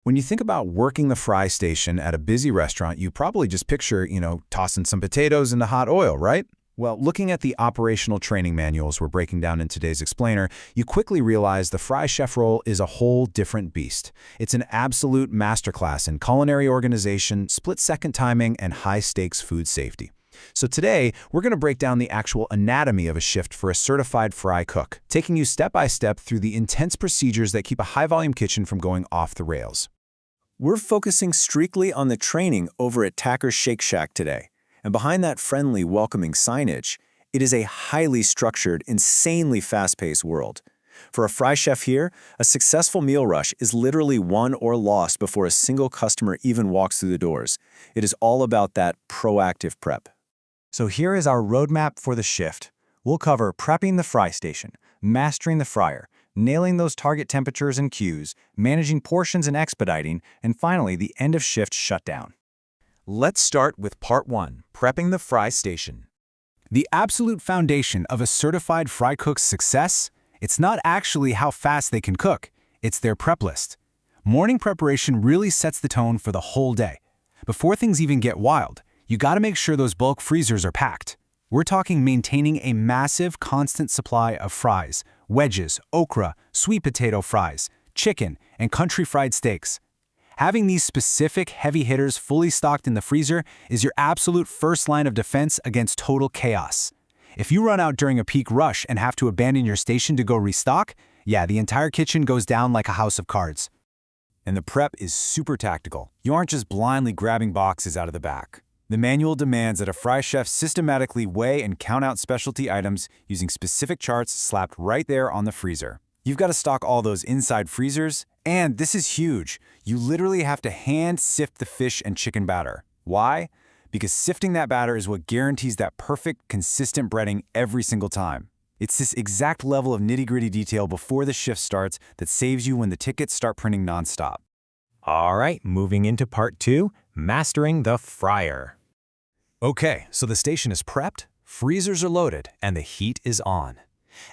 When you think about working the fry station at a busy restaurant, you probably just picture, tossing some potatoes into hot oil, right? Well, looking at the operational training manuals we're breaking down in today's explainer, you quickly realize the fry chef role is a whole different beast. It's an absolute masterclass in culinary organization, split-second timing, and high-stakes food safety. So today, we're going to break down the actual anatomy of a shift for a certified fry cook, taking you step by step through the intense procedures that keep a high-volume kitchen from going off the rails. We're focusing strictly on the training over at Tacker's Shake Shack today. And behind that friendly, welcoming signage, it is a highly structured, insanely fast-paced world. For a fry chef here, a successful meal rush is literally won or lost before a single customer even walks through the doors. It is all about that proactive prep. So here is our roadmap for the shift. We'll cover prepping the fry station, mastering the fryer, nailing those target temperatures and cues, managing portions and expediting, and finally the end of shift shutdown. Let's start with Part 1, Prepping the Fry Station. The absolute foundation of a certified fry cook's success, it's not actually how fast they can cook, it's their prep list. Morning preparation really sets the tone for the whole day. Before things even get wild, you gotta make sure those bulk freezers are packed. We're talking maintaining a massive, constant supply of fries, wedges, okra, sweet potato fries, chicken, and country fried steaks. Having these specific heavy hitters fully stocked in the freezer is your absolute first line of defense against total chaos. If you run out during a peak rush and have to abandon your station to go restock, yeah, the entire kitchen goes down like a house of cards. And the prep is super tactical. You aren't just blindly grabbing boxes out of the back. The manual demands that a fry chef systematically weigh and count out specialty items using specific charts slapped right there on the freezer. You've got to stock all those inside freezers, and this is huge. You literally have to hand sift the fish and chicken batter. Why? Because sifting that batter is what guarantees that perfect, consistent breading every single time. It's this exact level of nitty-gritty detail before the shift starts that saves you when the tickets start printing nonstop. All right, moving into Part 2, Mastering the Fryer. Okay, so the station is prepped, freezers are loaded, and the heat is on.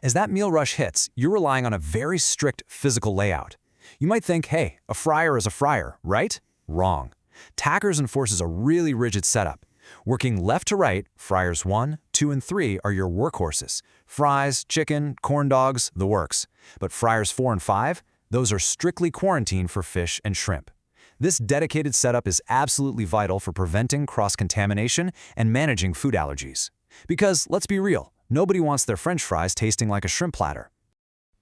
As that meal rush hits, you're relying on a very strict physical layout. You might think, hey, a fryer is a fryer, right? Wrong. Tacker's enforces a really rigid setup. Working left to right, fryers 1, 2, and 3 are your workhorses. Fries, chicken, corn dogs, the works. But fryers 4 and 5, those are strictly quarantined for fish and shrimp. This dedicated setup is absolutely vital for preventing cross-contamination and managing food allergies. Because, let's be real, nobody wants their French fries tasting like a shrimp platter.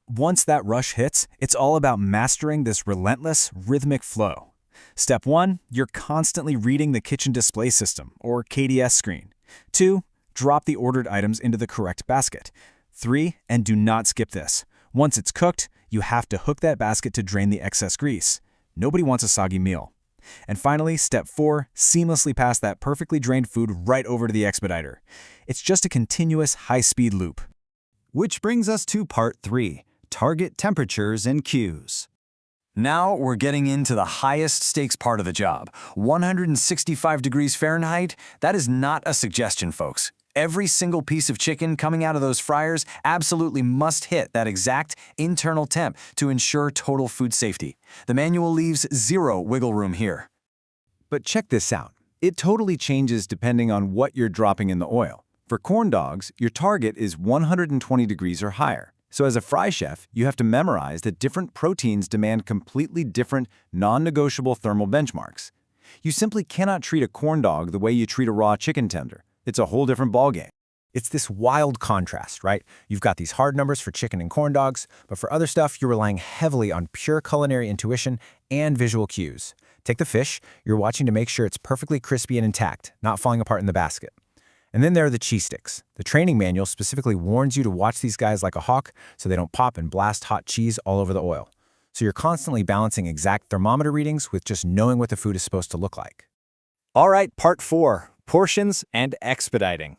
Once that rush hits, it's all about mastering this relentless, rhythmic flow. Step 1, you're constantly reading the kitchen display system, or KDS screen. 2, drop the ordered items into the correct basket. 3, and do not skip this. Once it's cooked, you have to hook that basket to drain the excess grease. Nobody wants a soggy meal. And finally, step 4, seamlessly pass that perfectly drained food right over to the expediter. It's just a continuous high-speed loop. Which brings us to Part 3, Target Temperatures and Cues. Now we're getting into the highest stakes part of the job. 165 degrees Fahrenheit, that is not a suggestion, folks. Every single piece of chicken coming out of those fryers absolutely must hit that exact internal temp to ensure total food safety. The manual leaves zero wiggle room here. But check this out. It totally changes depending on what you're dropping in the oil. For corn dogs, your target is 120 degrees or higher. So as a fry chef, you have to memorize that different proteins demand completely different, non-negotiable thermal benchmarks. You simply cannot treat a corn dog the way you treat a raw chicken tender. It's a whole different ballgame. It's this wild contrast, right? You've got these hard numbers for chicken and corn dogs, but for other stuff, you're relying heavily on pure culinary intuition and visual cues. Take the fish, you're watching to make sure it's perfectly crispy and intact, not falling apart in the basket. And then there are the cheese sticks. The training manual specifically warns you to watch these guys like a hawk so they don't pop and blast hot cheese all over the oil. So you're constantly balancing exact thermometer readings with just knowing what the food is supposed to look like. All right, Part 4, Portions and Expediting.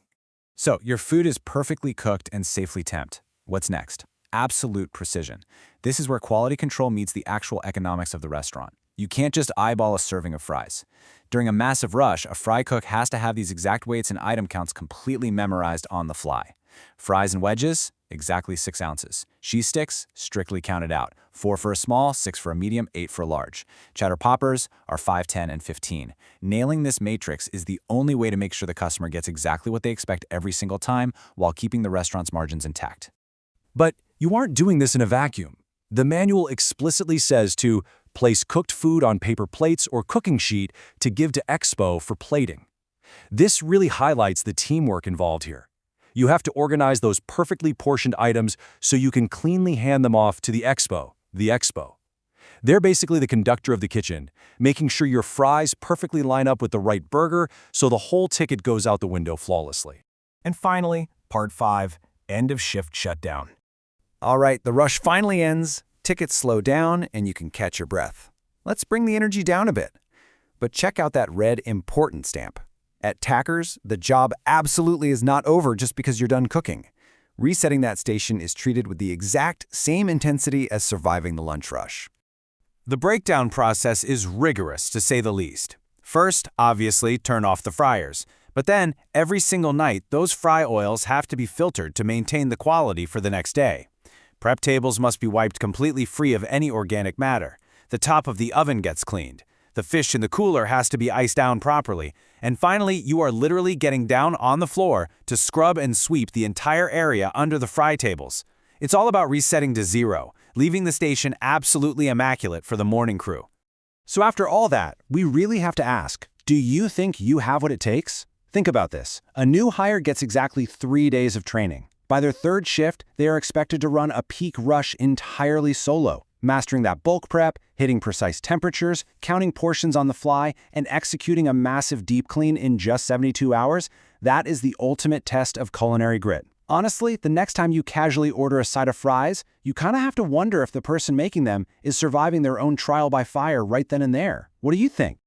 So your food is perfectly cooked and safely temped. What's next? Absolute precision. This is where quality control meets the actual economics of the restaurant. You can't just eyeball a serving of fries. During a massive rush, a fry cook has to have these exact weights and item counts completely memorized on the fly. Fries and wedges? exactly 6 ounces. Cheese sticks, strictly counted out. 4 for a small, 6 for a medium, 8 for a large. Cheddar poppers are 5, 10, and 15. Nailing this matrix is the only way to make sure the customer gets exactly what they expect every single time while keeping the restaurant's margins intact. But you aren't doing this in a vacuum. The manual explicitly says to place cooked food on paper plates or cooking sheet to give to Expo for plating. This really highlights the teamwork involved here. You have to organize those perfectly portioned items so you can cleanly hand them off to the Expo. They're basically the conductor of the kitchen, making sure your fries perfectly line up with the right burger so the whole ticket goes out the window flawlessly. And finally, Part 5, End of Shift Shutdown. All right, the rush finally ends, tickets slow down, and you can catch your breath. Let's bring the energy down a bit. But check out that red important stamp. At Tackers, the job absolutely is not over just because you're done cooking. Resetting that station is treated with the exact same intensity as surviving the lunch rush. The breakdown process is rigorous, to say the least. First, obviously, turn off the fryers. But then, every single night, those fry oils have to be filtered to maintain the quality for the next day. Prep tables must be wiped completely free of any organic matter. The top of the oven gets cleaned. The fish in the cooler has to be iced down properly. And finally, you are literally getting down on the floor to scrub and sweep the entire area under the fry tables. It's all about resetting to zero, leaving the station absolutely immaculate for the morning crew. So after all that, we really have to ask, do you think you have what it takes? Think about this. A new hire gets exactly 3 days of training. By their third shift, they are expected to run a peak rush entirely solo, mastering that bulk prep, hitting precise temperatures, counting portions on the fly, and executing a massive deep clean in just 72 hours. That is the ultimate test of culinary grit. Honestly, the next time you casually order a side of fries, you kind of have to wonder if the person making them is surviving their own trial by fire right then and there. What do you think?